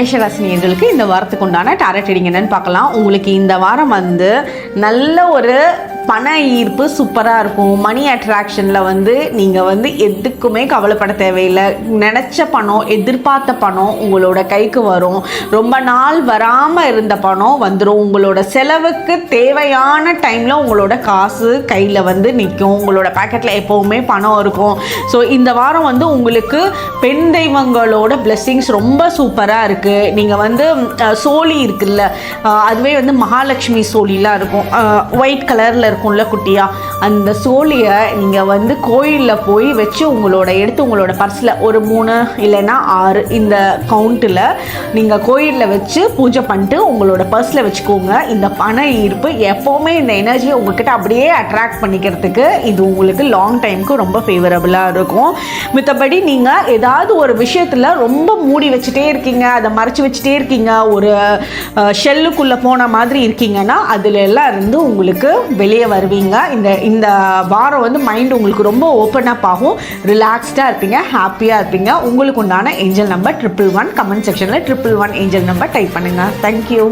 மேஷராசினியர்களுக்கு இந்த வாரத்துக்கு உண்டான டாரட் ரீடிங் என்னன்னு பார்க்கலாம். உங்களுக்கு இந்த வாரம் நல்ல ஒரு பண ஈர்ப்பு சூப்பராக இருக்கும். மணி அட்ராக்ஷனில் நீங்கள் எதுக்குமே கவலைப்பட தேவையில்லை. நினச்ச பணம், எதிர்பார்த்த பணம் உங்களோட கைக்கு வரும். ரொம்ப நாள் வராமல் இருந்த பணம் வந்துடும். உங்களோட செலவுக்கு தேவையான டைமில் உங்களோட காசு கையில் நிற்கும். உங்களோட பாக்கெட்டில் எப்போவுமே பணம் இருக்கும். ஸோ இந்த வாரம் உங்களுக்கு பெண் தெய்வங்களோட பிளெஸ்ஸிங்ஸ் ரொம்ப சூப்பராக இருக்குது. நீங்கள் சோழி இருக்குல்ல, அதுவே மகாலட்சுமி சோழிலாம் இருக்கும். ஒயிட் கலரில் இருக்கும்ல குட்டியா, அந்த சோழியை நீங்கள் கோயிலில் போய் வச்சு எடுத்து உங்களோட பர்ஸில் ஒரு 3 இல்லைன்னா 6 இந்த கவுண்ட்டில் நீங்கள் கோயிலில் வச்சு பூஜை பண்ணிட்டு உங்களோட பர்ஸில் வச்சுக்கோங்க. இந்த பண ஈர்ப்பு எப்போவுமே இந்த எனர்ஜியை உங்ககிட்ட அப்படியே அட்ராக்ட் பண்ணிக்கிறதுக்கு இது உங்களுக்கு லாங் டைமுக்கு ரொம்ப ஃபேவரபுளாக இருக்கும். மித்தபடி நீங்கள் ஏதாவது ஒரு விஷயத்தில் ரொம்ப மூடி வச்சுட்டே இருக்கீங்க, அதை மறைச்சி வச்சுட்டே இருக்கீங்க, ஒரு ஷெல்லுக்குள்ளே போன மாதிரி இருக்கீங்கன்னா அதுல எல்லாம் இருந்து உங்களுக்கு வெளியே வருவீங்க. இந்த வாரம் மைண்ட் உங்களுக்கு ரொம்ப ஓப்பன் அப் ஆகும். ரிலாக்ஸ்டாக இருப்பீங்க, ஹாப்பியாக இருப்பீங்க. உங்களுக்கு உண்டான ஏஞ்சல் நம்பர் 111. கமெண்ட் செக்ஷனில் 111 ஏஞ்சல் நம்பர் டைப் பண்ணுங்கள். தேங்க்யூ.